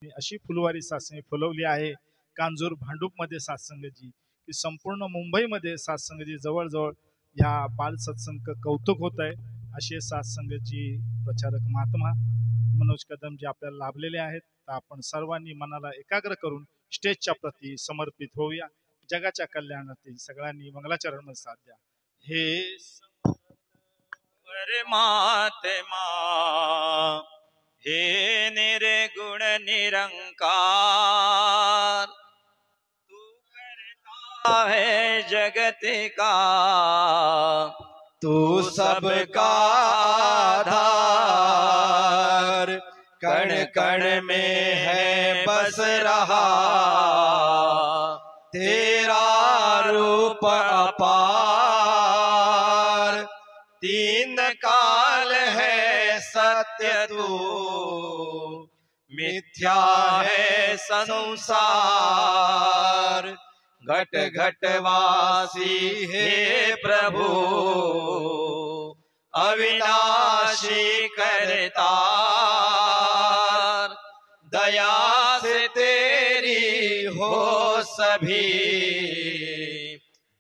अशी फुलवारी सात्संग फुलवली आहे. कांजूर भांडूपमध्ये सात्संगची की संपूर्ण मुंबईमध्ये सात्संगची जवळजवळ या बाल सत्संग कौतुक होत आहे. असे सात्संगची प्रचारक महात्मा मनोज कदम जे आपल्याला लाभलेले आहेत. तर आपण सर्वांनी मनाला एकाग्र करून स्टेजच्या प्रती समर्पित होऊया. जगाच्या कल्याणासाठी सगळ्यांनी मंगलाचरण मध्ये साथ द्या. हे परमात्मा हे निर्गुण निरंकार, तू करता है जगत का, तू सबका आधार, कण कण में है बस रहा तेरा रूप अपार, तीन काल है सत्य तू, मिथ्या है संसार, घट घट वासी हे प्रभु, अविनाशी करतार, दया से तेरी हो सभी,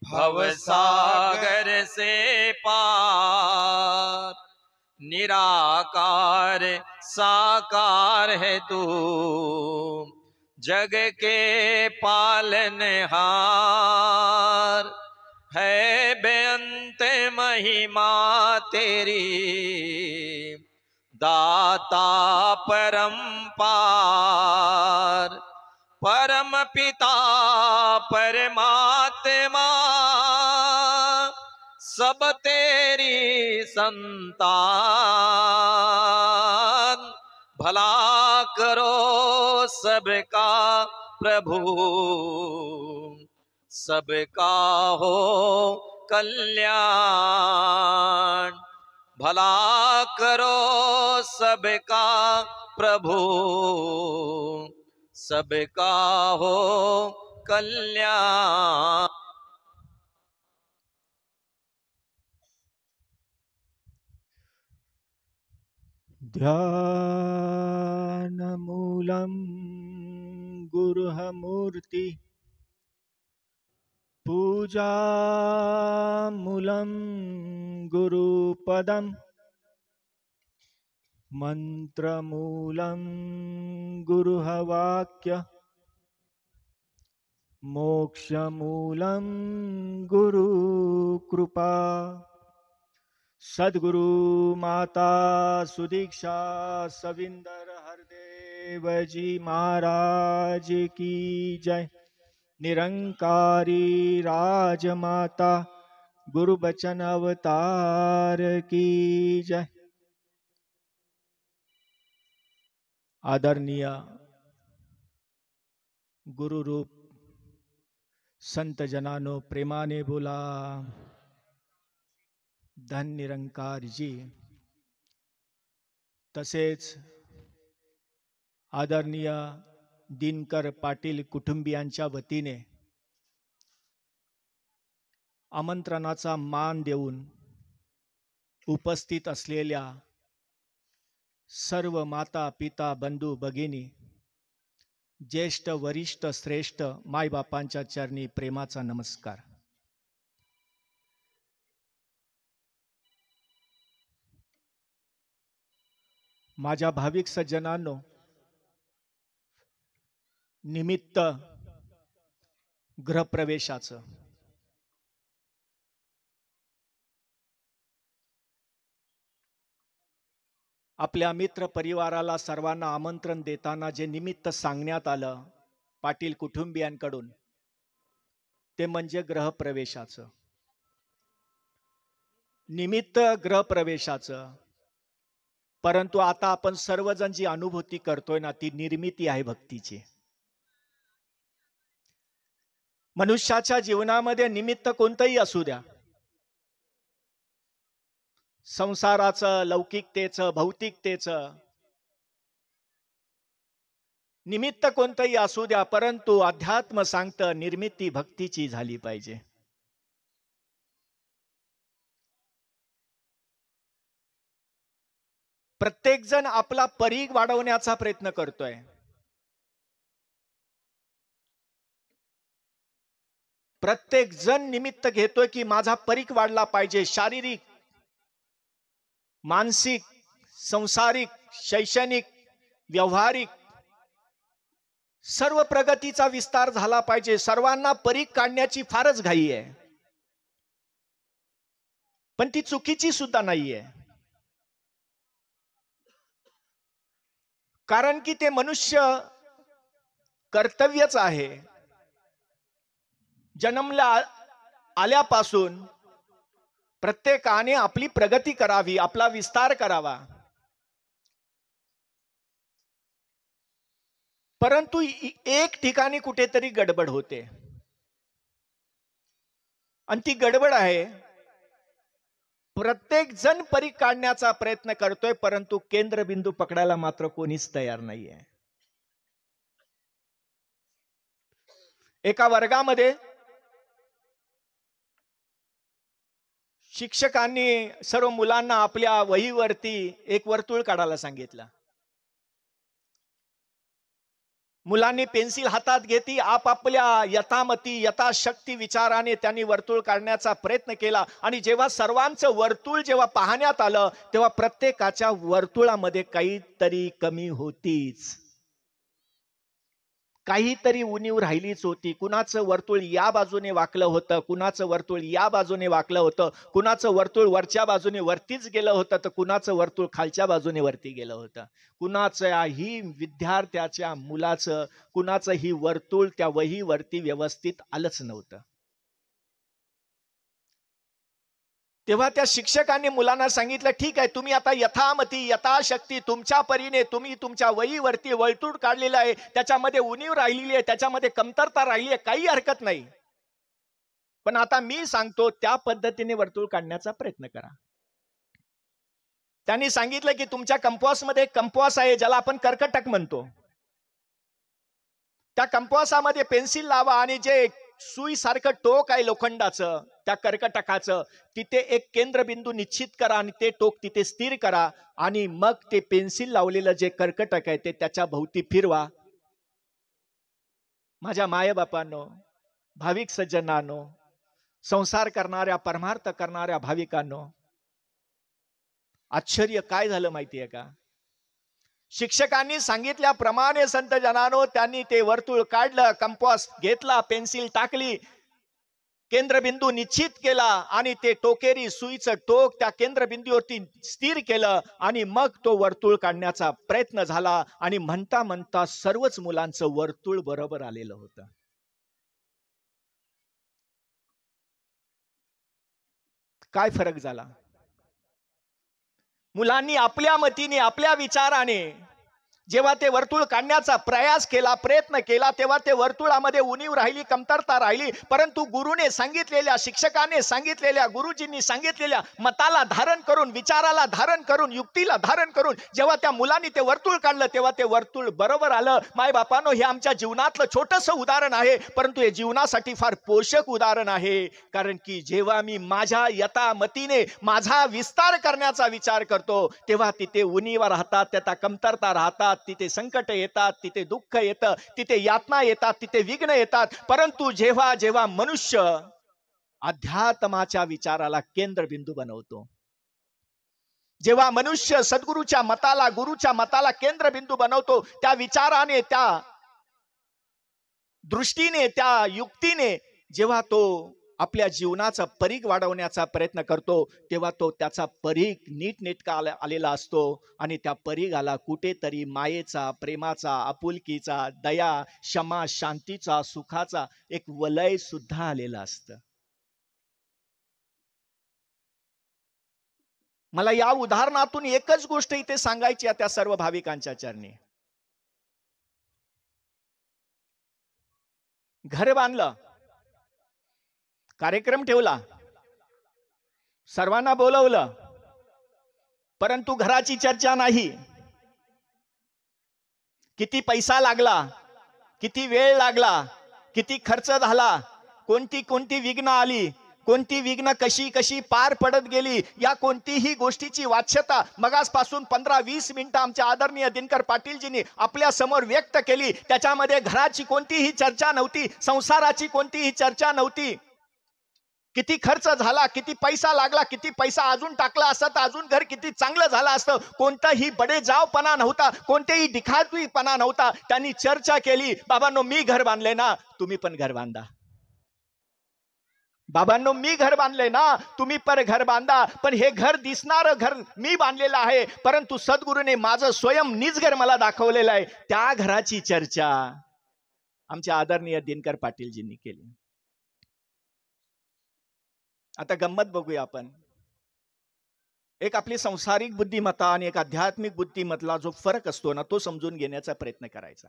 भव सागर से पार, निराकार साकार है तू, जग के पालनहार, है बेअंत महिमा तेरी, दाता परंपार, परम पिता परमात्मा, सब तेरी संतान, भला करो सबका प्रभु, सबका हो कल्याण, भला करो सबका प्रभु, सबका हो कल्याण। ध्यानमूलं गुरुमूर्ति, पूजामूलं गुरुपदम्, मंत्रमूलं गुरुवाक्य, मोक्षमूलं गुरुकृपा, सद्गुरु माता सुदीक्षा सविंदर हरदेव जी महाराज की जय। निरंकारी राजमाता गुरु बचन अवतार की जय। आदरणीय गुरु रूप संत जनानो प्रेमाने बोला धन निरंकार जी। तसेच आदरणीय दिनकर पाटील कुटुंबियांच्या वतीने आमंत्रणाचा मान देऊन उपस्थित असलेल्या सर्व माता पिता बंधू भगिनी, ज्येष्ठ वरिष्ठ श्रेष्ठ मायबापांच्या चरणी प्रेमाचा नमस्कार। माझ्या भाविक सज्जनांनो, निमित्त गृहप्रवेशाचं आपल्या मित्र परिवाराला सर्वांना आमंत्रण देताना जे निमित्त सांगण्यात आलं पाटील कुटुंबियांकडून, ते म्हणजे गृहप्रवेशाचं निमित्त गृहप्रवेशाचं। परंतु आता आपण सर्वजण जी अनुभूती करतोय ना, ती निर्मिती आहे भक्तीची। मनुष्याच्या जीवनामध्ये निमित्त कोणतंही असू द्या, संसाराचं, लौकिकतेचं, भौतिकतेचं निमित्त कोणतंही असू द्या, परंतु अध्यात्म सांगतं निर्मिती भक्तीची झाली पाहिजे। प्रत्येक जण आपला परीघ वाढवण्याचा प्रयत्न करतोय। प्रत्येक जण निमित्त घेतोय की माझा परीख वाढला पाहिजे, शारीरिक, मानसिक, संसारिक, शैक्षणिक, व्यावहारिक सर्व प्रगतीचा विस्तार झाला पाहिजे. सर्वांना परीख काढण्याची फारच घाई आहे, पण ती चुकीची सुद्धा नाहीये. कारण की ते मनुष्य कर्तव्यच आहे. जन्मला आल्यापासून प्रत्येकाने आपली प्रगती करावी, आपला विस्तार करावा. परंतु एक ठिकाणी कुठेतरी गडबड होते, आणि ती गडबड आहे, प्रत्येक जण परीख काढण्याचा प्रयत्न करतोय, परंतु केंद्रबिंदू पकडायला मात्र कोणीच तयार नाहीये. एका वर्गामध्ये शिक्षकांनी सर्व मुलांना आपल्या वहीवरती एक वर्तुळ काढायला सांगितलं. मुलांनी पेन्सिल हातात घेतली, आपापल्या यथामती यथाशक्ती विचाराने त्यांनी वर्तुळ काढण्याचा प्रयत्न केला. आणि जेव्हा सर्वांचं वर्तुळ जेव्हा पाहण्यात आलं, तेव्हा प्रत्येकाच्या वर्तुळामध्ये काहीतरी कमी होतीच, काहीतरी उणीव राहिलीच होती. कुणाचं वर्तुळ या बाजूने वाकलं होतं, कुणाचं वर्तुळ या बाजूने वाकलं होतं, कुणाचं वर्तुळ वरच्या बाजूने वरतीच गेलं होतं, तर कुणाचं वर्तुळ खालच्या बाजूने वरती गेलं होतं. कुणाचंही विद्यार्थ्याच्या मुलाचं कुणाचंही वर्तुळ त्या वहीवरती व्यवस्थित आलंच नव्हतं. तेव्हा त्या शिक्षकांनी मुलांना सांगितलं, ठीक आहे, तुम्ही आता यथामती यथाशक्ती तुमच्या परीने तुम्ही तुमच्या वहीवरती वर्तुळ काढलेलं आहे, त्याच्यामध्ये उणीव राहिलेली आहे, त्याच्यामध्ये कमतरता राहिली आहे, काही हरकत नाही. पण आता मी सांगतो त्या पद्धतीने वर्तुळ काढण्याचा प्रयत्न करा. त्यांनी सांगितलं की तुमच्या कंपासमध्ये कंपास आहे, ज्याला आपण कर्कटक म्हणतो, त्या कंपासामध्ये पेन्सिल लावा आणि जे सुई सारखं टोक आहे लोखंडाचं, त्या कर्कटकाचं, तिथे एक केंद्रबिंदू निश्चित करा आणि ते टोक तिथे स्थिर करा. आणि मग ते पेन्सिल लावलेलं जे कर्कटक आहे ते त्याच्या भोवती फिरवा. माझ्या मायबापांनो, भाविक सज्जनांनो, संसार करणाऱ्या परमार्थ करणाऱ्या भाविकांनो, आश्चर्य काय झालं माहितीये का? शिक्षकांनी सांगितल्याप्रमाणे संत जनानो त्यांनी ते वर्तुळ काढलं, कंपास घेतला, पेन्सिल टाकली, केंद्रबिंदू निश्चित केला आणि ते टोकेरी सुईचं टोक त्या केंद्रबिंदूवरती स्थिर केलं. आणि मग तो वर्तुळ काढण्याचा प्रयत्न झाला आणि म्हणता म्हणता सर्वच मुलांचं वर्तुळ बरोबर आलेलं होतं. काय फरक झाला? मुलांनी आपल्या मतीने आपल्या विचाराने जेव्हा ते वर्तुळ काढण्याचा प्रयास केला, प्रयत्न केला, तेव्हा ते वर्तुळामध्ये उणीव राहिली, कमतरता राहिली. परंतु गुरुने सांगितलेल्या, शिक्षकाने सांगितलेल्या, गुरुजींनी सांगितलेल्या मताला धारण करून, विचाराला धारण करून, युक्तीला धारण करून जेव्हा त्या मुलांनी ते वर्तुळ काढलं, तेव्हा ते वर्तुळ बरोबर आलं. माय बापांनो, हे आमच्या जीवनातलं छोटंसं उदाहरण आहे, परंतु हे जीवनासाठी फार पोषक उदाहरण आहे. कारण की जेव्हा मी माझ्या यथामतीने माझा विस्तार करण्याचा विचार करतो, तेव्हा तिथे उणीवा राहतात, त्यात कमतरता राहतात, तिथे संकट येतात, तिथे दुःख येतं, तिथे यातना येतात, तिथे विघ्न येतात. परंतु जेव्हा जेव्हा मनुष्य अध्यात्माच्या विचाराला केंद्रबिंदू बनवतो, जेव्हा मनुष्य सद्गुरूच्या मताला, गुरुच्या मताला केंद्रबिंदू बनवतो, त्या विचाराने, त्या दृष्टीने, त्या युक्तीने जेव्हा तो आपल्या जीवनाचा परीघ वाढवण्याचा प्रयत्न करतो, तेव्हा तो त्याचा परीघ नीटनेटका आलेला असतो. आणि त्या परीघाला कुठेतरी मायेचा, प्रेमाचा, आपुलकीचा, दया, क्षमा, शांतीचा, सुखाचा एक वलय सुद्धा आलेला असतं. मला या उदाहरणातून एकच गोष्ट इथे सांगायची आहे त्या सर्व भाविकांच्या चरणी. घर बांधलं, कार्यक्रम ठेवला, सर्वांना बोलवलं, परंतु घराची चर्चा नाही. किती पैसा लागला, किती वेळ लागला, किती खर्च झाला, कोणती कोणती विघ्न आली, कोणती विघ्न कशी कशी पार पडत गेली, या कोणतीही गोष्टीची वाच्यता मगासपासून 15-20 मिनिटं आमच्या आदरणीय दिनकर पाटीलजींनी आपल्या समोर व्यक्त केली. त्याच्यामध्ये घराची कोणतीही चर्चा नव्हती, संसाराची कोणतीही चर्चा नव्हती. किती खर्च झाला, किती पैसा लागला, किती पैसा अजून टाकला असता तर अजून घर किती चांगलं झालं असतं. कोणताही बडेजावपणा नव्हता, कोणतेही दिखावीपणा नव्हता. त्यांनी चर्चा केली, बाबांनो मी घर बांधले ना, तुम्ही पण घर बांधा. बाबांनो मी घर बांधले ना, तुम्ही पण घर बांधा. पण हे घर दिसणारं घर मी बांधलेलं आहे, परंतु सद्गुरूने माझं स्वयं निज घर मला दाखवलेलं आहे. त्या घराची चर्चा आमच्या आदरणीय दिनकर पाटीलजींनी केली. आता गंमत बघूया आपण. एक आपली संसारिक बुद्धिमत्ता आणि एक आध्यात्मिक बुद्धिमत्ता जो फरक असतो ना, तो समजून घेण्याचा प्रयत्न करायचा.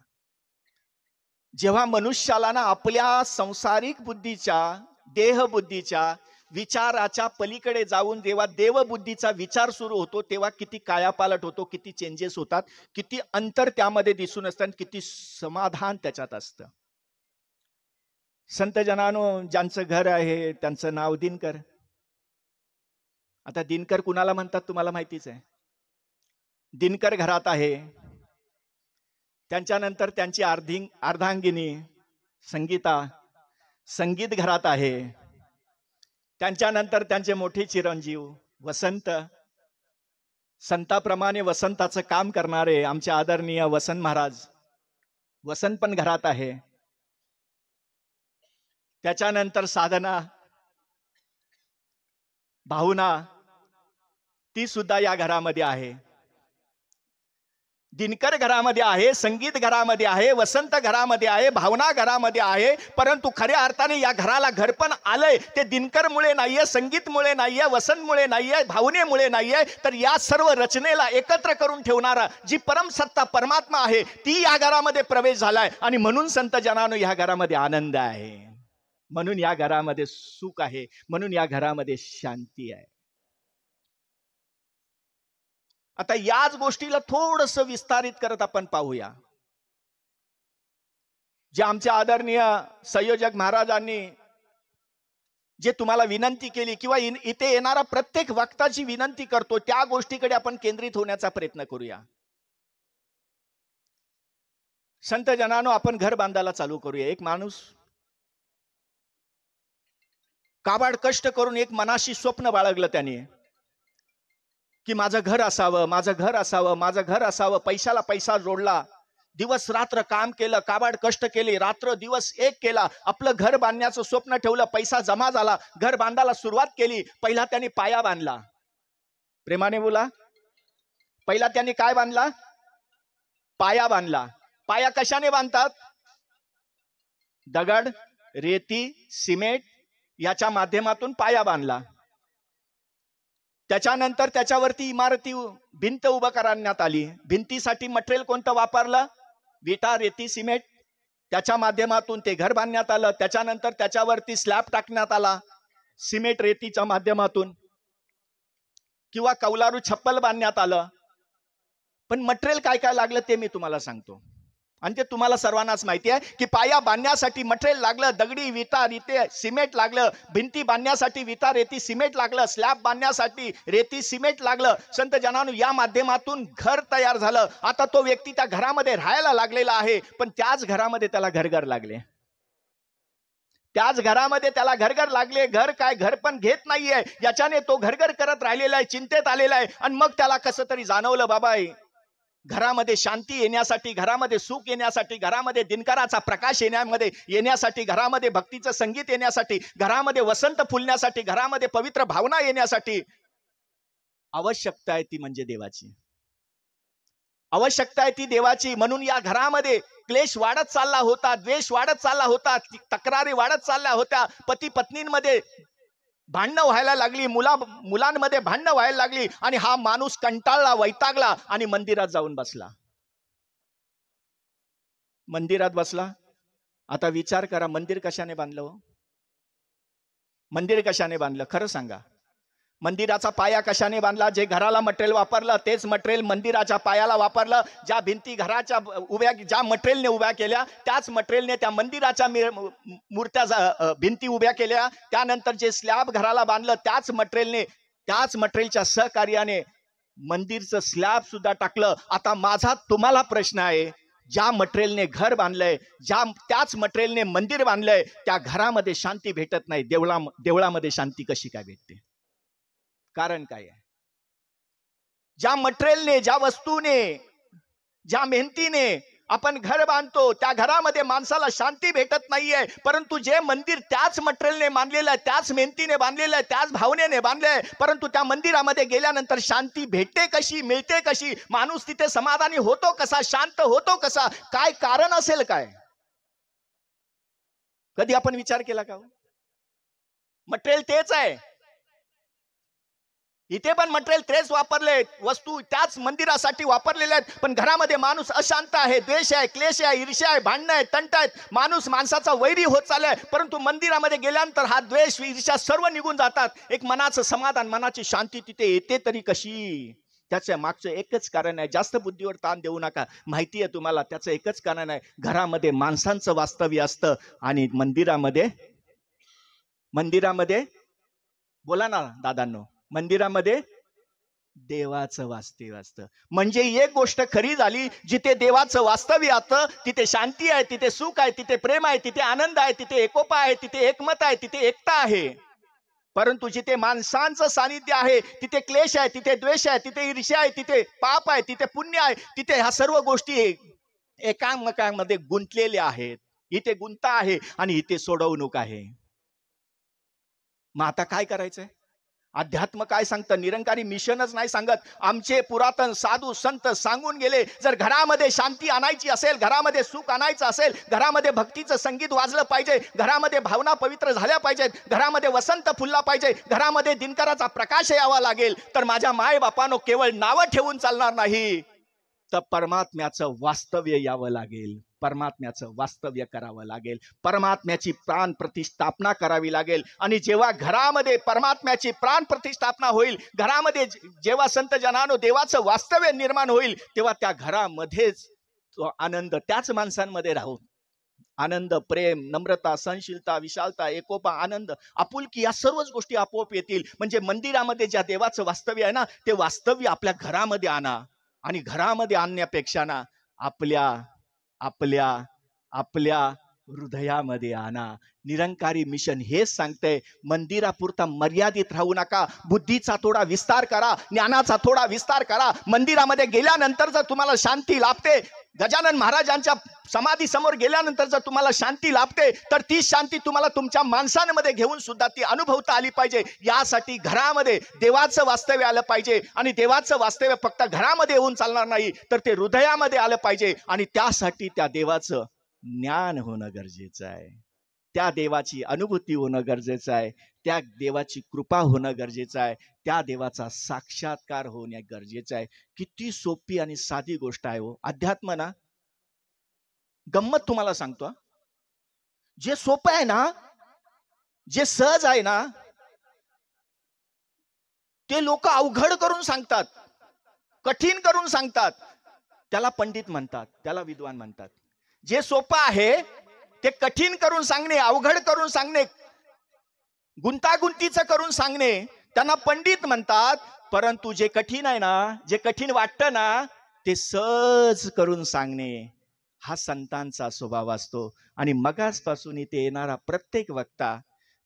जेव्हा मनुष्याला ना आपल्या संसारिक बुद्धीच्या, देहबुद्धीच्या, विचाराच्या पलीकडे जाऊन जेव्हा देवबुद्धीचा विचार सुरू होतो, तेव्हा किती कायापालट होतो, किती चेंजेस होतात, किती अंतर त्यामध्ये दिसून असतं, किती समाधान त्याच्यात असतं. संत जनानो, ज्यांचं घर आहे त्यांचं नाव दिनकर. आता दिनकर कुणाला म्हणतात तुम्हाला माहितीच आहे. दिनकर घरात आहे, त्यांच्यानंतर त्यांची अर्धांगिनी संगीता, संगीत घरात आहे. त्यांच्यानंतर त्यांचे मोठे चिरंजीव वसंत, संताप्रमाणे वसंताचं काम करणारे आमचे आदरणीय वसंत महाराज, वसंत पण घरात आहे. त्याच्यानंतर साधना, भावना, ती सुद्धा या घरामध्ये आहे. दिनकर घरामध्ये आहे, संगीत घरामध्ये आहे, वसंत घरामध्ये आहे, भावना घरामध्ये आहे. परंतु खऱ्या अर्थाने या घराला घर पण आलंय ते दिनकरमुळे नाहीये, संगीतमुळे नाहीये, वसंतमुळे नाहीये, भावनेमुळे नाहीये, तर या सर्व रचनेला एकत्र करून ठेवणारा जी परमसत्ता परमात्मा आहे ती या घरामध्ये प्रवेश झालाय. आणि म्हणून संत जनानो या घरामध्ये आनंद आहे, म्हणून या घरामध्ये सुख आहे, म्हणून या घरामध्ये शांती आहे. आता याच गोष्टीला थोडंसं विस्तारित करत आपण पाहूया. जे आमच्या आदरणीय संयोजक महाराजांनी जे तुम्हाला विनंती केली, किंवा इथे येणारा प्रत्येक वक्ताची विनंती करतो, त्या गोष्टीकडे आपण केंद्रित होण्याचा प्रयत्न करूया. संत जनानो, आपण घर बांधायला चालू करूया. एक माणूस काबाड कष्ट करून एक मनाशी स्वप्न बाळगलं त्याने, की माझं घर असावं, माझं घर असावं, माझं घर असावं. पैशाला पैसा जोडला, दिवस रात्र काम केलं, काबाड कष्ट केले, रात्र दिवस एक केला, आपलं घर बांधण्याचं स्वप्न ठेवलं, पैसा जमा झाला, घर बांधायला सुरुवात केली. पहिला त्यांनी पाया बांधला. प्रेमाने बोला, पहिला त्यांनी काय बांधला? पाया बांधला. पाया कशाने बांधतात? दगड, रेती, सिमेंट याच्या माध्यमातून पाया बांधला. त्याच्यानंतर त्याच्यावरती इमारती, भिंत उभं करण्यात आली. भिंतीसाठी मटेरियल कोणतं वापरलं? विटा, रेती, सिमेंट. त्याच्या माध्यमातून ते घर बांधण्यात आलं. त्याच्यानंतर त्याच्यावरती स्लॅब टाकण्यात आला सिमेंट रेतीच्या माध्यमातून, किंवा कौलारू छप्पल बांधण्यात आलं. पण मटेरियल काय काय लागलं ते मी तुम्हाला सांगतो, आणि ते तुम्हाला सर्वांनाच माहिती आहे की पाया बांधण्यासाठी मटेरियल लागलं, दगडी, विटा, रेती, सिमेंट लागलं. भिंती बांधण्यासाठी विटा, रेती, सिमेंट लागलं. स्लॅब बांधण्यासाठी रेती, सिमेंट लागलं. संत जनानो, या माध्यमातून घर तयार झालं. आता तो व्यक्ती त्या घरामध्ये राहायला लागलेला आहे, पण त्याच घरामध्ये त्याला घरघर लागले. त्याच घरामध्ये त्याला घरघर लागले. घर काय, घर पण घेत नाहीये, याच्याने तो घरघर करत राहिलेला आहे, चिंतेत आलेला आहे. आणि मग त्याला कसं तरी जाणवलं, बाबा घरामध्ये शांती येण्यासाठी, घरामध्ये सुख येण्यासाठी, घरामध्ये दिनकराचा प्रकाश येण्यासाठी, घरामध्ये भक्तीचं संगीत येण्यासाठी, घरामध्ये वसंत फुलण्यासाठी, घरामध्ये पवित्र भावना येण्यासाठी आवश्यकता आहे ती म्हणजे देवाची. आवश्यकता आहे ती देवाची. म्हणून या घरामध्ये क्लेश वाढत चालला होता, द्वेष वाढत चालला होता, तक्रारी वाढत चालल्या होत्या, पती पत्नींमध्ये भांडणं व्हायला लागली, मुलांमध्ये भांडणं व्हायला लागली. आणि हा माणूस कंटाळला, वैतागला आणि मंदिरात जाऊन बसला. मंदिरात बसला. आता विचार करा, मंदिर कशाने बांधलं हो? मंदिर कशाने बांधलं? खरं सांगा. मंदिराचा पाया कशाने बांधला? जे घराला मटेरियल वापरलं तेच मटेरियल मंदिराच्या पायाला वापरलं. ज्या भिंती घराच्या ज्या मटेरियलने उभ्या केल्या त्याच मटेरियलने त्या मंदिराच्या मूर्त्या भिंती उभ्या केल्या. त्यानंतर जे स्लॅब घराला बांधलं त्याच मटेरियलने, त्याच मटेरियलच्या सहकार्याने मंदिरचं स्लॅब सुद्धा टाकलं. आता माझा तुम्हाला प्रश्न आहे, ज्या मटेरियलने घर बांधलंय, त्याच मटेरियलने मंदिर बांधलंय, त्या घरामध्ये शांती भेटत नाही. देवळामध्ये शांती कशी काय भेटते? कारण काय आहे? ज्या मटेरियलने, ज्या वस्तूने, ज्या मेहनतीने आपण घर बांधतो, त्या घरामध्ये माणसाला शांती भेटत नाहीये. परंतु जे मंदिर त्याच मटेरियलने बांधलेलं आहे, त्याच मेहनतीने बांधलेलं आहे, त्याच भावनेने बांधलंय, परंतु त्या मंदिरामध्ये गेल्यानंतर शांती भेटते कशी, मिळते कशी? माणूस तिथे समाधानी होतो कसा, शांत होतो कसा? काय कारण असेल काय? कधी आपण विचार केला का? मटेरियल तेच आहे, इथे पण मटेरियल तेच वापरले, वस्तू त्याच मंदिरासाठी वापरलेल्या आहेत, पण घरामध्ये माणूस अशांत आहे, द्वेष आहे, क्लेश आहे, ईर्ष्या आहे, भांडणं आहे, तंट आहेत, माणूस माणसाचा वैरी होत चाललाय. परंतु मंदिरामध्ये गेल्यानंतर हा द्वेष, ईर्ष्या सर्व निघून जातात. एक मनाचं समाधान, मनाची शांती तिथे येते तरी कशी? त्याच्या मागचं एकच कारण आहे. जास्त बुद्धीवर ताण देऊ नका, माहिती आहे तुम्हाला. त्याचं एकच कारण आहे, घरामध्ये माणसांचं वास्तव्य असतं आणि मंदिरामध्ये बोला ना दादांनो, मंदिरामध्ये देवाचं वास्तव्य असतं. म्हणजे एक गोष्ट खरी झाली, जिथे देवाचं वास्तव्य असतं तिथे शांती आहे, तिथे सुख आहे, तिथे प्रेम आहे, तिथे आनंद आहे, तिथे एकोपा आहे, तिथे एकमत आहे, तिथे एकता आहे. परंतु जिथे माणसांचं सानिध्य आहे तिथे क्लेश आहे, तिथे द्वेष आहे, तिथे ईर्ष्या आहे, तिथे पाप आहे, तिथे पुण्य आहे, तिथे ह्या सर्व गोष्टी एकामेकांमध्ये गुंतलेल्या आहेत. इथे गुंता आहे आणि इथे सोडवणूक आहे. मग आता काय करायचंय? अध्यात्म काय सांगतं? निरंकारी मिशनच नाही सांगत. आमचे पुरातन साधू संत सांगून गेले, जर घरामध्ये शांती आणायची असेल, घरामध्ये सुख आणायचं असेल, घरामध्ये भक्तीचं संगीत वाजलं पाहिजे, घरामध्ये भावना पवित्र झाल्या पाहिजेत, घरामध्ये वसंत फुलला पाहिजे, घरामध्ये दिनकराचा प्रकाश यावा लागेल, तर माझ्या माय बापानो केवळ नावं ठेवून चालणार नाही, तर परमात्म्याचं वास्तव्य यावं लागेल. परमात्म्याचं वास्तव्य करावं लागेल. परमात्म्याची प्राण प्रतिष्ठापना करावी लागेल. आणि जेव्हा घरामध्ये परमात्म्याची प्राण प्रतिष्ठापना होईल, घरामध्ये जेव्हा संत जनानो देवाचं वास्तव्य निर्माण होईल, तेव्हा त्या घरामध्येच तो आनंद त्याच माणसांमध्ये राहून आनंद, प्रेम, नम्रता, सहनशीलता, विशालता, एकोपा, आनंद, आपुलकी या सर्वच गोष्टी आपोआप येतील. म्हणजे मंदिरामध्ये ज्या देवाचं वास्तव्य आहे ना, ते वास्तव्य आपल्या घरामध्ये आणा. आणि घरामध्ये आणण्यापेक्षा ना आपल्या हृदयामध्ये आणा. निरंकारी मिशन हेच सांगतंय, मंदिरापुरता मर्यादित राहू नका. बुद्धीचा थोडा विस्तार करा, ज्ञानाचा थोडा विस्तार करा. मंदिरामध्ये गेल्यानंतर जर तुम्हाला शांती लाभते, गजानन महाराजांच्या समाधी समोर गेल्यानंतर जर तुम्हाला शांती लाभते, तर ती शांती तुम्हाला तुमच्या माणसांमध्ये घेऊन सुद्धा ती अनुभवता आली पाहिजे. यासाठी घरामध्ये देवाचं वास्तव्य आलं पाहिजे. आणि देवाचं वास्तव्य फक्त घरामध्ये येऊन चालणार नाही, तर ते हृदयामध्ये आलं पाहिजे. आणि त्यासाठी त्या देवाचं ज्ञान होणं गरजेचं आहे, त्या देवाची अनुभूती होणं गरजेचं आहे, त्या देवाची कृपा होणं गरजेचं आहे, त्या देवाचा साक्षात्कार होणे गरजेचं आहे. किती सोपी आणि साधी गोष्ट आहे हो अध्यात्म ना. गंमत तुम्हाला सांगतो, जे सोपं आहे ना, जे सहज आहे ना, ते लोक अवघड करून सांगतात, कठीण करून सांगतात. त्याला पंडित म्हणतात, त्याला विद्वान म्हणतात. जे सोपं आहे ते कठीण करून सांगणे, अवघड करून सांगणे, गुंतागुंतीचं करून सांगणे, त्यांना पंडित म्हणतात. परंतु जे कठीण आहे ना, जे कठीण वाटतं ना, ते सहज करून सांगणे, हा संतांचा स्वभाव असतो. आणि मगासपासून इथे येणारा प्रत्येक वक्ता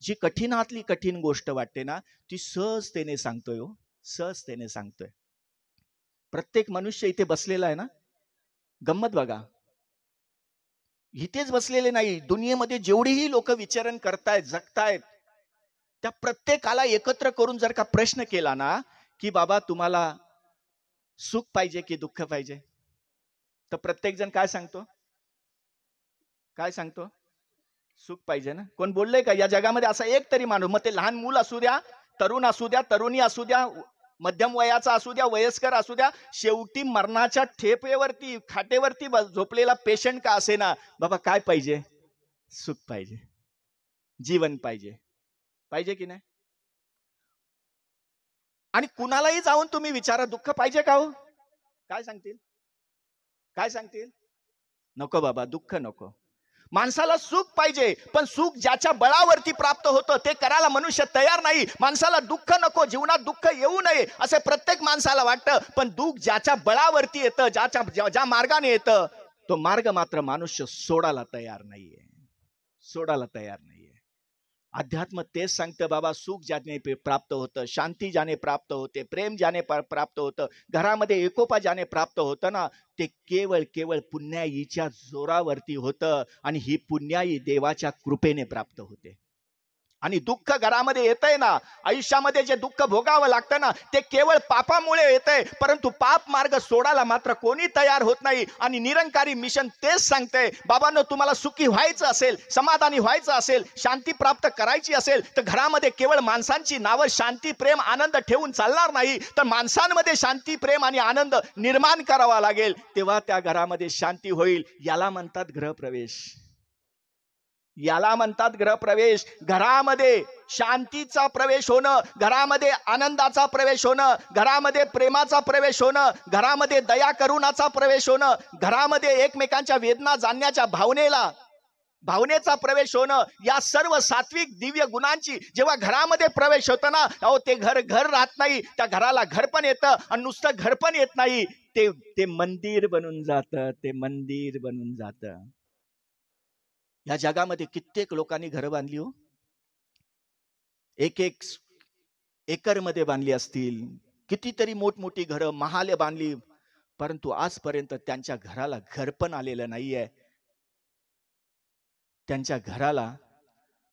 जी कठीणातली कठीण गोष्ट वाटते ना, ती सहजतेने सांगतोय हो, सहजतेने सांगतोय. प्रत्येक मनुष्य इथे बसलेला आहे ना, गंमत बघा, इथेच बसलेले नाही, दुनियेमध्ये जेवढेही लोक विचरण करतायत, जगतायत, त्या प्रत्येकाला एकत्र करून जर का प्रश्न केला ना, की बाबा तुम्हाला सुख पाहिजे की दुःख पाहिजे, तर प्रत्येक जण काय सांगतो? काय सांगतो? सुख पाहिजे ना. कोण बोललंय का या जगामध्ये असा एक तरी माणूस? मग ते लहान मूल असू द्या, तरुण असू द्या, तरुणी असू द्या, मध्यम वयाचा असू द्या, वयस्कर असू द्या, शेवटी मरणाच्या ठेपेवरती, खाटेवरती झोपलेला पेशंट का असे ना, बाबा काय पाहिजे? सुख पाहिजे, जीवन पाहिजे, पाहिजे की नाही? आणि कुणालाही जाऊन तुम्ही विचारा, दुःख पाहिजे का हो? काय सांगतील? काय सांगतील? नको बाबा, दुःख नको. माणसाला सुख पाहिजे, पण सुख ज्याच्या बळावरती प्राप्त होतं ते करायला मनुष्य तयार नाही. माणसाला दुःख नको, जीवनात दुःख येऊ नये असे प्रत्येक माणसाला वाटतं, पण दुःख ज्याच्या बळावरती येतं, ज्या मार्गाने येतं, तो मार्ग मात्र मनुष्य सोडायला तयार नाहीये, सोडायला तयार नाहीये. अध्यात्म तेच सांगतं बाबा, सुख ज्याने प्राप्त होतं, शांती ज्याने प्राप्त होते, प्रेम ज्याने प्राप्त होतं, घरामध्ये एकोपा ज्याने प्राप्त होतं ना, ते केवळ केवळ पुण्याईच्या जोरावरती होतं. आणि ही पुण्याई देवाच्या कृपेने प्राप्त होते. आणि दुःख घरामध्ये येतंय ना, आयुष्यामध्ये जे दुःख भोगावं लागतं ना, ते केवळ पापामुळे येतंय. परंतु पाप मार्ग सोडायला मात्र कोणी तयार होत नाही. आणि निरंकारी मिशन तेच सांगतंय, बाबांनो, तुम्हाला सुखी व्हायचं असेल, समाधानी व्हायचं असेल, शांती प्राप्त करायची असेल, तर घरामध्ये केवळ माणसांची नावं शांती, प्रेम, आनंद ठेवून चालणार नाही. तर माणसांमध्ये शांती, प्रेम आणि आनंद निर्माण करावा लागेल. तेव्हा त्या घरामध्ये शांती होईल. याला म्हणतात गृहप्रवेश. याला म्हणतात गृहप्रवेश. घरामध्ये शांतीचा प्रवेश होणं, घरामध्ये आनंदाचा प्रवेश होणं, घरामध्ये प्रेमाचा प्रवेश होणं, घरामध्ये दया करुणाचा प्रवेश होणं, घरामध्ये एकमेकांच्या वेदना जाणण्याच्या भावनेचा प्रवेश होणं, या सर्व सात्विक दिव्य गुणांची जेव्हा घरामध्ये प्रवेश होतो ना, अहो, ते घर राहत नाही, त्या घराला घर पण येतं. आणि नुसतं घर पण येत नाही, ते मंदिर बनून जातं, ते मंदिर बनून जातं. या जगामध्ये कित्येक लोकांनी घरं बांधली हो, एक एकर मध्ये बांधली असतील, कितीतरी मोठमोठी घरं, महाले बांधली, परंतु आजपर्यंत त्यांच्या घराला घर पण आलेलं नाहीये. त्यांच्या घराला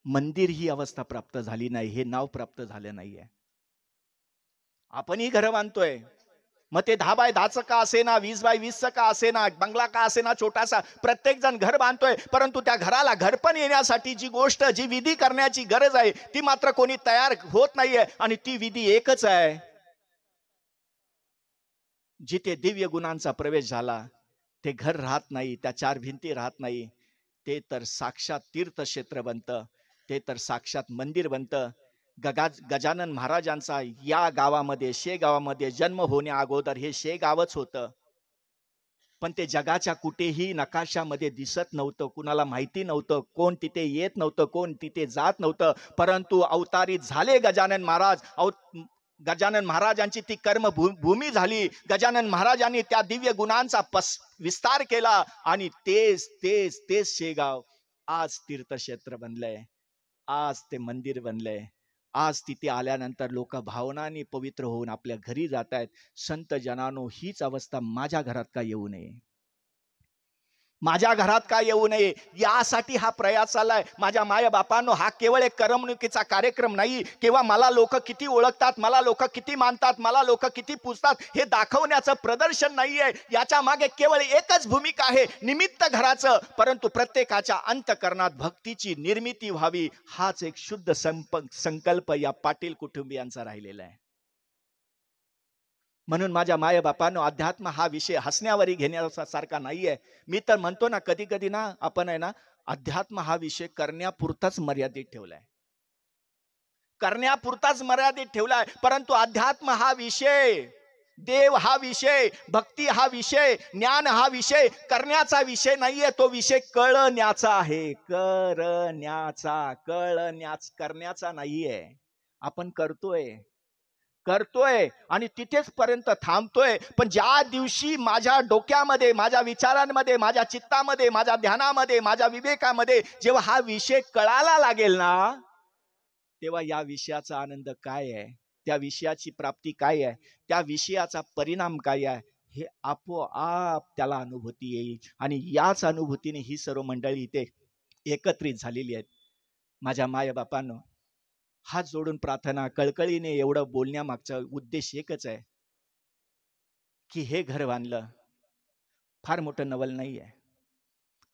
मंदिर ही अवस्था प्राप्त झाली नाही, हे नाव प्राप्त झालं नाहीये. आपणही घरं बांधतोय, मग ते 10 बाय 10 का असेना, 20 बाय 20 का असेना, बंगला का असेना छोटासा, प्रत्येक जण घर बांधतोय. परंतु त्या घराला घरपण येण्यासाठी जी गोष्ट, जी विधी करण्याची गरज आहे, ती मात्र कोणी तयार होत नाहीये. आणि ती विधी एकच आहे, जिथे दिव्य गुणांचा प्रवेश झाला, ते घर राहत नाही, त्या 4 भिंती राहत नाही, ते तर साक्षात तीर्थक्षेत्र बनतं, ते तर साक्षात मंदिर बनतं. गजानन महाराजांचा या गावामध्ये, शेगावामध्ये जन्म होण्या अगोदर हे शेगावच होतं. पण ते जगाच्या कुठेही नकाशामध्ये दिसत नव्हतं, कुणाला माहिती नव्हतं, कोण तिथे येत नव्हतं, कोण तिथे जात नव्हतं. परंतु अवतारित झाले गजानन महाराज. गजानन महाराजांची ती कर्मभूमी झाली. गजानन महाराजांनी त्या दिव्य गुणांचा विस्तार केला. आणि तेच शेगाव आज तीर्थक्षेत्र बनलंय, आज ते मंदिर बनलंय. आज तिथे आल्यानंतर लोक भावनांनी पवित्र होऊन आपल्या घरी जात आहेत. संत जनानो, हीच अवस्था माझ्या घरात का येऊ नये? माझ्या घरात का येऊ नये, यासाठी हा प्रयास चाललाय. माझ्या माया बापांनो, हा केवळ एक करमणुकीचा कार्यक्रम नाही. किंवा मला लोक किती ओळखतात, मला लोक किती मानतात, मला लोक किती पूजतात, हे दाखवण्याचं प्रदर्शन नाहीये. याच्या मागे केवळ एकच भूमिका आहे, निमित्त घराचं. परंतु प्रत्येकाच्या अंतःकरणात भक्तीची निर्मिती व्हावी, हाच एक शुद्ध संकल्प या पाटील कुटुंबियांचा राहिलेला आहे. म्हणून माझ्या माय बापांनो, अध्यात्म हा विषय हसण्यावरी घेण्यासारखा नाहीये. मी तर म्हणतो ना, कधी कधी ना आपण आहे ना, अध्यात्म हा विषय करण्यापुरताच मर्यादित ठेवलाय, करण्यापुरताच मर्यादित ठेवलाय. परंतु अध्यात्म हा विषय, देव हा विषय, भक्ती हा विषय, ज्ञान हा विषय करण्याचा विषय नाहीये. तो विषय कळण्याचा आहे, करण्याचा नाहीये. आपण करतोय आणि तिथेच पर्यंत थांबतोय. पण ज्या दिवशी माझ्या डोक्यामध्ये, माझ्या विचारांमध्ये, माझ्या चित्तामध्ये, माझ्या ध्यानामध्ये, माझ्या विवेकामध्ये जेव्हा हा विषय कळायला लागेल ना, तेव्हा या विषयाचा आनंद काय आहे, त्या विषयाची प्राप्ती काय आहे, त्या विषयाचा परिणाम काय आहे, हे आपोआप त्याला अनुभूती येईल. आणि याच अनुभूतीने ही सर्व मंडळी इथे एकत्रित झालेली आहेत. माझ्या माय बापांनो, हात जोडून प्रार्थना, कळकळीने एवढं बोलण्यामागचा उद्देश एकच आहे की हे घर बांधलं फार मोठं नवल नाही आहे.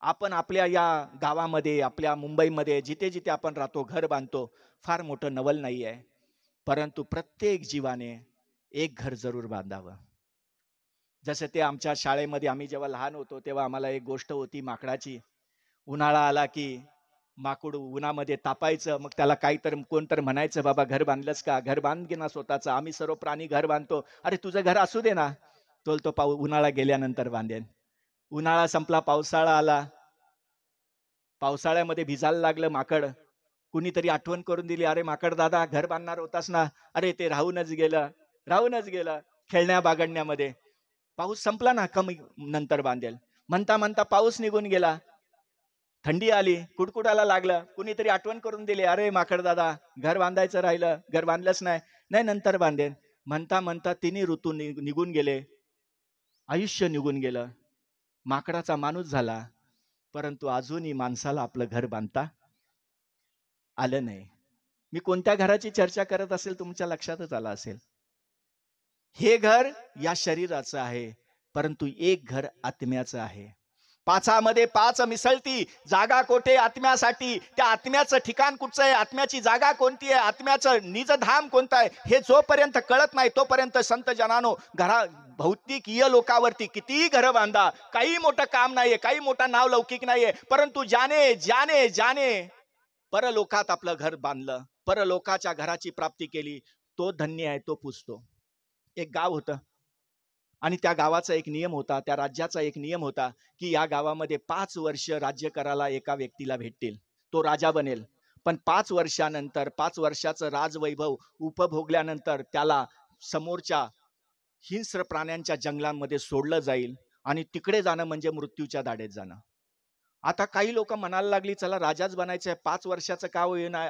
आपण आपल्या या गावामध्ये, आपल्या मुंबईमध्ये, जिथे जिथे आपण राहतो, घर बांधतो, फार मोठं नवल नाही आहे. परंतु प्रत्येक जीवाने एक घर जरूर बांधावं. जसं ते आमच्या शाळेमध्ये आम्ही जेव्हा लहान होतो तेव्हा आम्हाला एक गोष्ट होती माकडाची. उन्हाळा आला की माकूड उन्हामध्ये तापायचं, मग त्याला काहीतरी कोणतरी म्हणायचं, बाबा घर बांधलंस का, घर बांध घे ना स्वतःचं. आम्ही सर्व प्राणी घर बांधतो. अरे तुझं घर असू दे ना, तो उन्हाळा गेल्यानंतर बांधेन. उन्हाळा संपला, पावसाळा आला, पावसाळ्यामध्ये भिजायला लागलं माकड. कुणीतरी आठवण करून दिली, अरे माकड दादा घर बांधणार होतास ना, अरे ते राहूनच गेलं खेळण्या बागडण्यामध्ये. पाऊस संपला ना, कमी नंतर बांधेल. म्हणता म्हणता पाऊस निघून गेला, थंडी आली, कुडकुडाला लागलं. कुणीतरी आठवण करून दिली, अरे माकड दादा, घर बांधायचं राहिलं, घर बांधलंच नाही. नाही, नंतर बांधेन. म्हणता म्हणता तिन्ही ऋतू निघून गेले, आयुष्य निघून गेलं. माकडाचा माणूस झाला, परंतु अजूनही माणसाला आपलं घर बांधता आलं नाही. मी कोणत्या घराची चर्चा करत असेल तुमच्या लक्षातच आलं असेल. हे घर या शरीराचं आहे, परंतु एक घर आत्म्याचं आहे. पाचामध्ये पाच मिसळती, जागा कोठे आत्म्यासाठी? त्या आत्म्याचं ठिकाण कुठचं आहे? आत्म्याची जागा कोणती आहे? आत्म्याचं निजधाम कोणतं आहे? हे जोपर्यंत कळत नाही तोपर्यंत संत जनानो, भौतिकीय लोकावरती कितीही घरं बांधा, काही मोठं काम नाहीये, काही मोठा नाव लौकिक नाहीये, परंतु ज्याने ज्याने ज्याने परलोकात आपलं घर बांधलं, परलोकाच्या घराची प्राप्ती केली, तो धन्य आहे, तो पुजतो. एक गाव होतं आणि त्या गावाचा एक नियम होता, त्या राज्याचा एक नियम होता की या गावामध्ये 5 वर्ष राज्य करायला एका व्यक्तीला भेटतील, तो राजा बनेल. पण 5 वर्षानंतर, 5 वर्षाचं राजवैभव उपभोगल्यानंतर त्याला समोरच्या हिंस्र प्राण्यांच्या जंगलांमध्ये सोडलं जाईल आणि तिकडे जाणं म्हणजे मृत्यूच्या दाढेत जाणं. आता काही लोक म्हणायला लागली, चला राजाच बनायचं आहे, 5 वर्षाचं का होईना,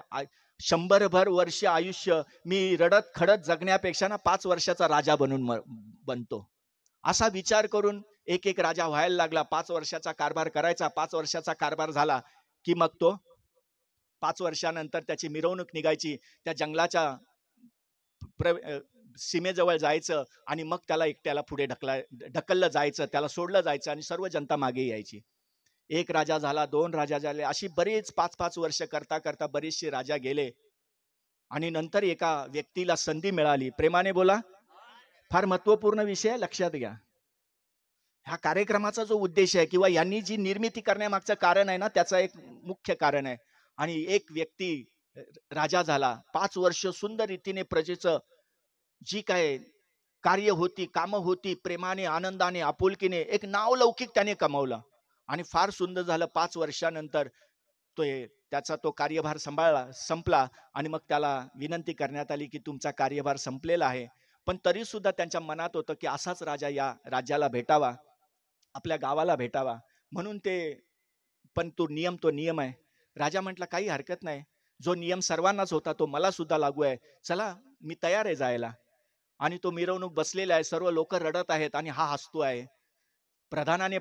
100 वर्ष आयुष्य मी रडत खडत जगण्यापेक्षा ना 5 वर्षाचा राजा बनतो. असा विचार करून एक एक राजा व्हायला लागला. 5 वर्षाचा कारभार करायचा. 5 वर्षाचा कारभार झाला की मग तो 5 वर्षानंतर त्याची मिरवणूक निघायची, त्या जंगलाच्या सीमेजवळ जायचं आणि मग त्याला एकट्याला पुढे ढकललं जायचं, त्याला सोडलं जायचं आणि सर्व जनता मागे यायची. एक राजा झाला, 2 राजा झाले, अशी बरीच 5-5 वर्ष करता करता बरेचसे राजा गेले आणि नंतर एका व्यक्तीला संधी मिळाली. प्रेमाने बोला. फार महत्वपूर्ण विषय लक्षात घ्या. ह्या कार्यक्रमाचा जो उद्देश आहे किंवा यांनी जी निर्मिती करण्यामागचं कारण आहे ना, त्याचं एक मुख्य कारण आहे. आणि एक व्यक्ती राजा झाला, 5 वर्ष सुंदर रीतीने प्रजेचं जी काय कार्य होती, कामं होती, प्रेमाने, आनंदाने, आपुलकीने एक नाव लौकिक त्याने कमावलं आणि फार सुंदर झालं. 5 वर्षानंतर त्याचा तो कार्यभार संपला आणि मग त्याला विनंती करण्यात आली की तुमचा कार्यभार संपलेला आहे. पण तरी सुद्धा त्यांच्या मनात होतं की असाच राजा या राज्याला भेटावा, आपल्या गावाला भेटावा. म्हणून पण तो नियम आहे. राजा म्हटला, काही हरकत नाही, जो नियम सर्वांनाच होता तो मला सुद्धा लागू आहे, चला मी तयार आहे जायला. आणि तो मिरवणूक बसलेला आहे, सर्व लोक रडत आहेत आणि हा हसतो आहे. प्रधानाने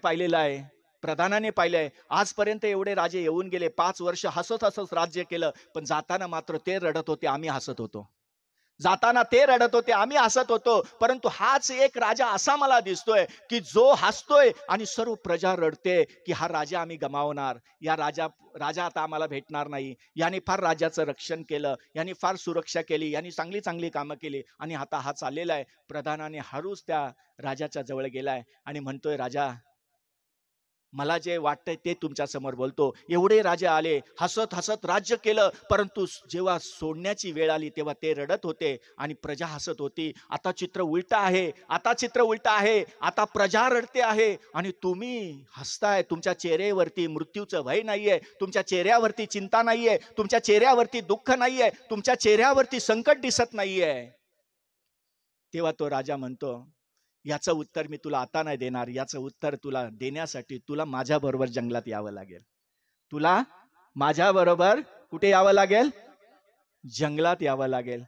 पाहिलंय. आजपर्यंत एवढे राजे येऊन गेले, 5 वर्ष हसत हसत राज्य केलं, पण जाताना मात्र ते रडत होते, आम्ही हसत होतो. परंतु हाच एक राजा असा मला दिसतोय की जो हसतोय आणि सर्व प्रजा रडते की हा राजा आम्ही गमावणार, या राजा आता आम्हाला भेटणार नाही. याने फार राजाचं रक्षण केलं, याने फार सुरक्षा केली, याने चांगली चांगली कामं केली आणि आता हा चाललेला आहे. प्रधानाने हळूच त्या राजाच्या जवळ गेलाय आणि म्हणतोय, राजा मला जे वाटतंय ते तुमच्या समोर बोलतो. एवढे राजे आले, हसत हसत राज्य केलं, परंतु जेव्हा सोडण्याची वेळ आली तेव्हा ते रडत होते आणि प्रजा हसत होती. आता चित्र उलट आहे. आता प्रजा रडते आहे आणि तुम्ही हसताय. तुमच्या चेहऱ्यावरती मृत्यूचं भय नाहीये, तुमच्या चेहऱ्यावरती चिंता नाहीये, तुमच्या चेहऱ्यावरती दुःख नाहीये, तुमच्या चेहऱ्यावरती संकट दिसत नाहीये. तेव्हा तो राजा म्हणतो, याचं उत्तर मी तुला आता नाही देणार. याचं उत्तर तुला देण्यासाठी तुला माझ्या बरोबर जंगलात यावं लागेल. तुला माझ्या बरोबर कुठे यावं लागेल? जंगलात यावं लागेल.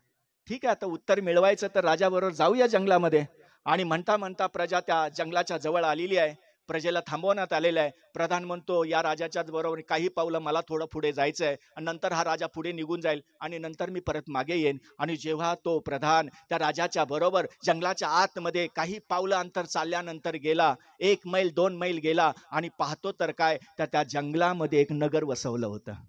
ठीक आहे, आता उत्तर मिळवायचं तर राजा बरोबर जाऊया जंगलामध्ये. आणि म्हणता म्हणता प्रजा त्या जंगलाच्या जवळ आलेली आहे. प्रजेला थांबवण्यात आलेलं आहे. प्रधान म्हणतो, या राजाच्याच बरोबर काही पावलं मला थोडं पुढे जायचं आहे आणि नंतर हा राजा पुढे निघून जाईल आणि नंतर मी परत मागे येईन. आणि जेव्हा तो प्रधान त्या राजाच्या बरोबर जंगलाच्या आतमध्ये काही पावलं अंतर चालल्यानंतर गेला, 1 मैल 2 मैल गेला आणि पाहतो तर काय, त्या जंगलामध्ये एक नगर वसवलं होतं.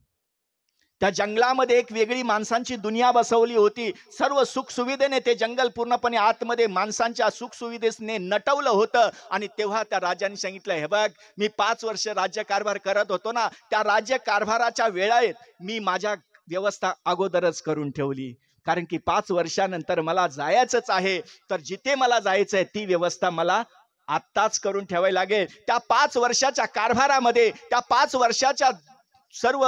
त्या जंगलामध्ये एक वेगळी माणसांची दुनिया बसवली होती. सर्व सुखसुविधेने ते जंगल पूर्णपणे आतमध्ये माणसांच्या सुखसुविधेने नटवलं होतं. आणि तेव्हा त्या राजाने सांगितलं, हे बघ, मी 5 वर्ष राज्यकारभार करत होतो ना, त्या राज्यकारभाराच्या वेळेत मी माझ्या व्यवस्था अगोदरच करून ठेवली. कारण की 5 वर्षानंतर मला जायचंच आहे, तर जिथे मला जायचंय ती व्यवस्था मला आत्ताच करून ठेवायला लागेल. त्या 5 वर्षाच्या कारभारामध्ये, त्या 5 वर्षाच्या सर्व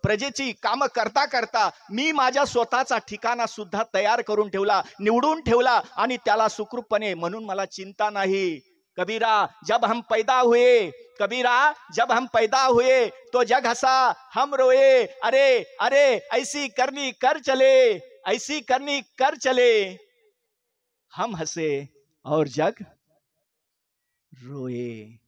प्रजेची कामं करता करता मी माझ्या स्वतःचा ठिकाणा सुद्धा तयार करून ठेवला, निवडून ठेवला आणि त्याला सुखरूपपणे, म्हणून मला चिंता नाही. कबीरा जब हम पैदा हुए, कबीरा जब हम पैदा हुए तो जग हंसा हम रोए, अरे अरे ऐसी करनी कर चले, ऐसी करनी कर चले, हम हसे और जग रोए.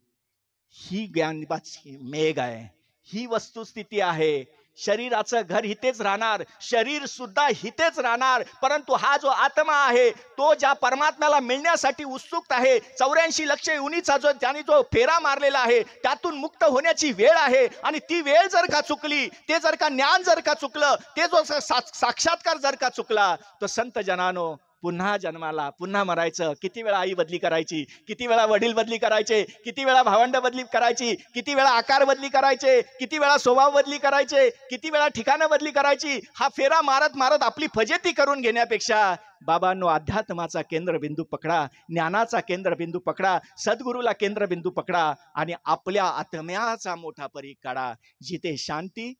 ही ज्ञानाची मेघ आहे, ही वस्तुस्थिती आहे. शरीराचं घर हितेच राहणार, शरीर सुद्धा हितेच राहणार, परंतु हा जो आत्मा आहे तो ज्या परमात्म्याला मिळण्यासाठी उत्सुक आहे, 84 लक्ष युनीचा जो त्याने जो फेरा मारलेला आहे त्यातून मुक्त होण्याची वेळ आहे. आणि ती वेळ जर का चुकली, ते जर का ज्ञान जर का चुकलं, ते जो साक्षात्कार जर का चुकला, तर संत जनानो पुन्हा जन्माला, पुन्हा मरायचं. किती वेळा आई बदली करायची, किती वेळा वडील बदली करायचे, किती वेळा भावंड बदली करायची, किती वेळा आकार बदली करायचे, किती वेळा स्वभाव बदली करायचे, किती वेळा ठिकाणं बदली करायची. हा फेरा मारत मारत आपली फजेती करून घेण्यापेक्षा बाबांनो अध्यात्माचा केंद्रबिंदू पकडा, ज्ञानाचा केंद्रबिंदू पकडा, सद्गुरूला केंद्रबिंदू पकडा आणि आपल्या आत्म्याचा मोठा परीघ काढा, जिथे शांती,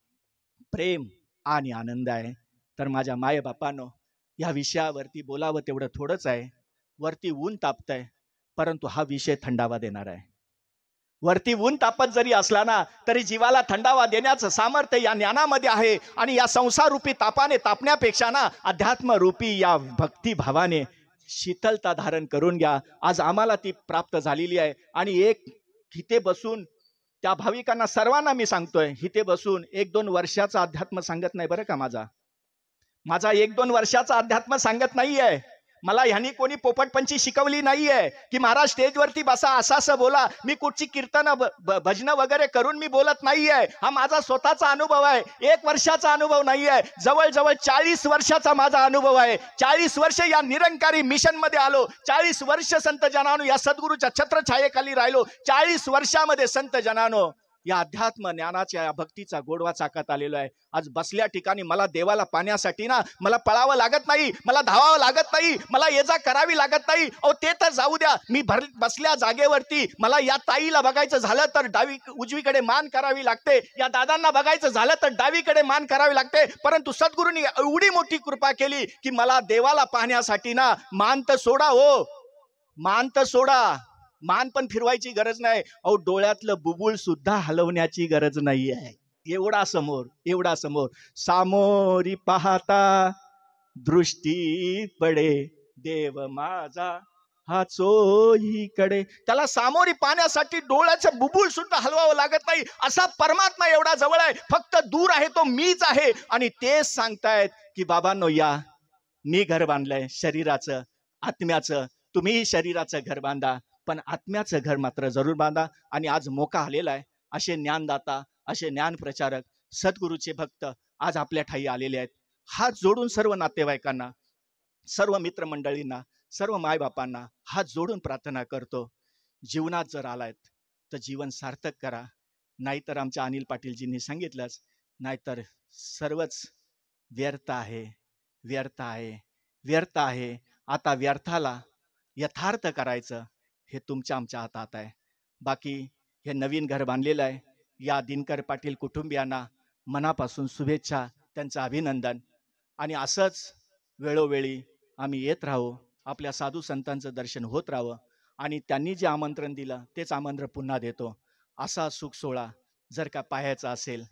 प्रेम आणि आनंद आहे. तर माझ्या माय बापांनो, या विषयावरती बोलावं तेवढं थोडंच आहे. वरती ऊन तापतंय, परंतु हा विषय थंडावा देणार आहे. वरती ऊन तापत जरी असला ना, तरी जीवाला थंडावा देण्याचं सामर्थ्य या ज्ञानामध्ये आहे. आणि या संसार रूपी तापाने तापण्यापेक्षा ना, अध्यात्म रूपी या भक्ती भावाने शीतलता धारण करून घ्या. आज आम्हाला ती प्राप्त झालेली आहे. आणि इथे बसून त्या भाविकांना सर्वांना मी सांगतोय, इथे बसून 1-2 वर्षाचा अध्यात्म सांगत नाही बरं का. माझा 1-2 वर्षाचा अध्यात्म सांगत नाहीये. मला ह्यांनी कोणी पोपटपंची शिकवली नाहीये की महाराज स्टेजवरती बसा, असं बोला. मी कुठची कीर्तन भजन वगैरे करून मी बोलत नाहीये. हा माझा स्वतःचा अनुभव आहे. 1 वर्षाचा अनुभव नाहीये, जवळजवळ 40 वर्षाचा माझा अनुभव आहे. 40 वर्ष या निरंकारी मिशन मध्ये आलो, 40 वर्ष संत जनानो या सद्गुरूच्या छत्रछायेखाली राहिलो. 40 वर्षामध्ये संत जनानो या अध्यात्म ज्ञानाच्या या भक्तीचा गोडवा चाकत आलेलो आहे. आज बसल्या ठिकाणी मला देवाला पाहण्यासाठी ना, मला पळावं लागत नाही, मला धावावं लागत नाही, मला ये जा करावी लागत नाही. अहो ते तर जाऊ द्या, मी बसल्या जागेवरती मला या ताईला बघायचं झालं तर उजवीकडे मान करावी लागते, या दादांना बघायचं झालं तर डावीकडे मान करावी लागते. परंतु सद्गुरूंनी एवढी मोठी कृपा केली की मला देवाला पाहण्यासाठी ना मान तर सोडा, हो मान तर सोडा, मान पण फिरवायची गरज नाही. अहो डोळ्यातलं बुबुळ सुद्धा हलवण्याची गरज नाही आहे. एवढा समोर, एवढा समोर. सामोरी पाहता दृष्टी पडे देव माझा हा चोहीकडे. त्याला सामोरी पाहण्यासाठी डोळ्याचं बुबुळ सुद्धा हलवावं लागत नाही. असा परमात्मा एवढा जवळ आहे, फक्त दूर आहे तो मीच आहे. आणि तेच सांगतायत की बाबांनो या, मी घर बांधलंय शरीराचं, आत्म्याचं. तुम्ही शरीराचं घर बांधा, पण आत्म्याचं घर मात्र जरूर बांधा. आणि आज मोका आलेला आहे. असे ज्ञानदाता, असे ज्ञान प्रचारक, सद्गुरूचे भक्त आज आपल्या ठाई आलेले आहेत. हात जोडून सर्व नातेवाईकांना, सर्व मित्रमंडळींना, सर्व मायबापांना हात जोडून प्रार्थना करतो, जीवनात जर आलायत तर जीवन सार्थक करा. नाहीतर आमच्या अनिल पाटीलजींनी सांगितलंच, नाहीतर सर्वच व्यर्थ आहे, व्यर्थ आहे, व्यर्थ आहे. आता व्यर्थाला यथार्थ करायचं हे तुमच्या आमच्या हातात आहे. बाकी हे नवीन घर बांधलेलं आहे, या दिनकर पाटील कुटुंबियांना मनापासून शुभेच्छा, त्यांचं अभिनंदन. आणि असंच वेळोवेळी आम्ही येत राहू, आपल्या साधू संतांचं दर्शन होत राहावं. आणि त्यांनी जे आमंत्रण दिलं तेच आमंत्रण पुन्हा देतो. असा सुख सोहळा जर का पाहायचा असेल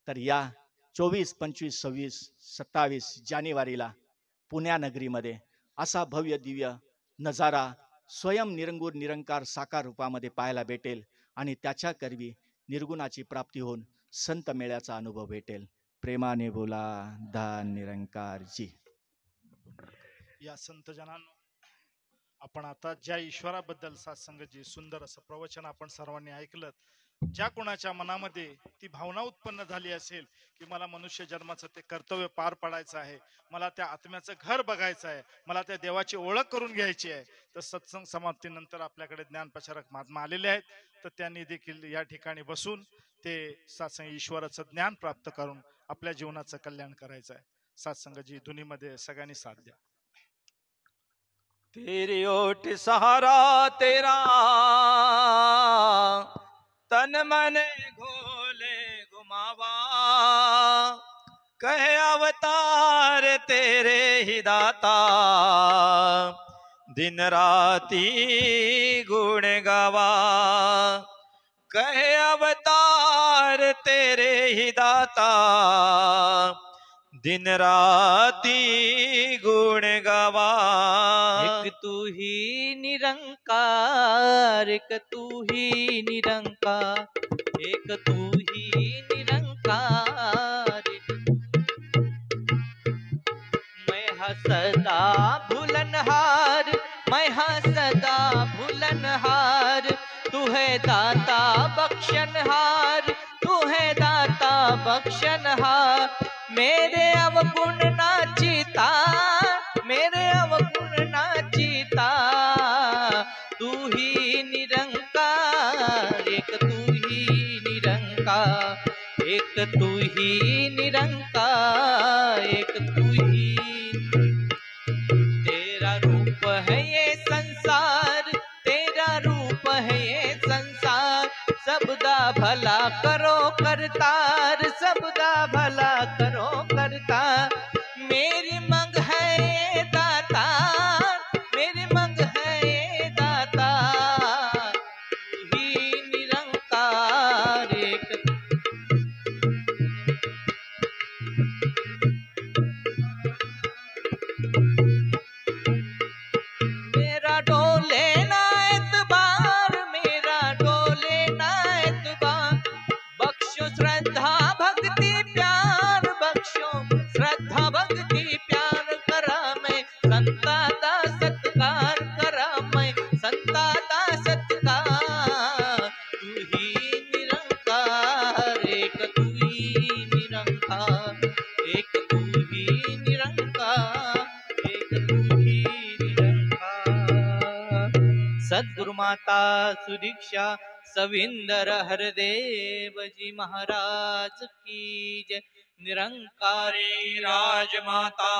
तर या 24, 25, 26, 27 जानेवारीला पुण्यानगरीमध्ये असा भव्य दिव्य नजारा स्वयं निरंगूर निरंकार साकार रूपामध्ये पाहायला भेटेल. आणि त्याच्या करवी निर्गुणाची प्राप्ती होऊन संत मेळ्याचा अनुभव भेटेल. प्रेमाने बोला दान निरंकार जी. या संत जनांनो, आपण आता ज्या ईश्वराबद्दल सत्संगजी सुंदर असं प्रवचन आपण सर्वांनी ऐकलं, ज्या कोणाच्या मनामध्ये ती भावना उत्पन्न झाली असेल की मला मनुष्य जन्माचं ते कर्तव्य पार पाडायचं आहे, मला त्या आत्म्याचं घर बघायचं आहे, मला त्या देवाची ओळख करून घ्यायची आहे, तर सत्संग समाप्तीनंतर आपल्याकडे ज्ञानप्रचारक महात्मा आलेले आहेत. तर त्यांनी देखील या ठिकाणी बसून ते सत्संग ईश्वराचं ज्ञान प्राप्त करून आपल्या जीवनाचं कल्याण करायचं आहे. सत्संगजी धुनीमध्ये सगळ्यांनी साथ द्या. तेरी ओट सहारा तेरा तन मन घोले घुमावा, कहे अवतार तेरे ही दाता दिन राती गुण गावा कहे अवतार तेरे ही दाता दिन राती गुण गावा एक तू ही निरंकार, एक तू ही निरंकार, एक तू ही निरंकार। मैं हाँ सदा भूलनहार, मैं हाँ सदा भूलनहार, तू है दाता बख्शनहार, तू है दाता बख्शनहार। मेरे अवगुण ना चीता, मेरे अवगुण ना चीता, तू ही निरंकार, एक तू ही निरंकार, एक तू ही निरंकार, एक तू ही। तेरा रूप है ये संसार, तेरा रूप है ये संसार, सबदा भला करो करतार, सबदा भला करो करतार। मेरी मंग है ये दाता, मेरी मंग है ये दाता, तू ही निरंकार, एक मेरा डोले ना एतबार, मेरा डोले ना एतबार, बख्शो श्रद्धा भक्ति प्यार, बख्शो श्रद्धा भक्ति प्यार। करा मैं संता दा सत्कार, करा मैं संता दा सत्कार, तू ही निरंकार, एक तू ही निरंकार, एक तू ही निरंकार, एक तू ही निरंकार। सद्गुरु माता सुदीक्षा सविंदर हरदेव जी महाराज की जय। निरंकारी राजमाता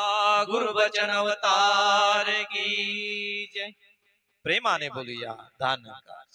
गुरुवचन अवतार की जय। प्रेमाने बोलूया धन्यवाद।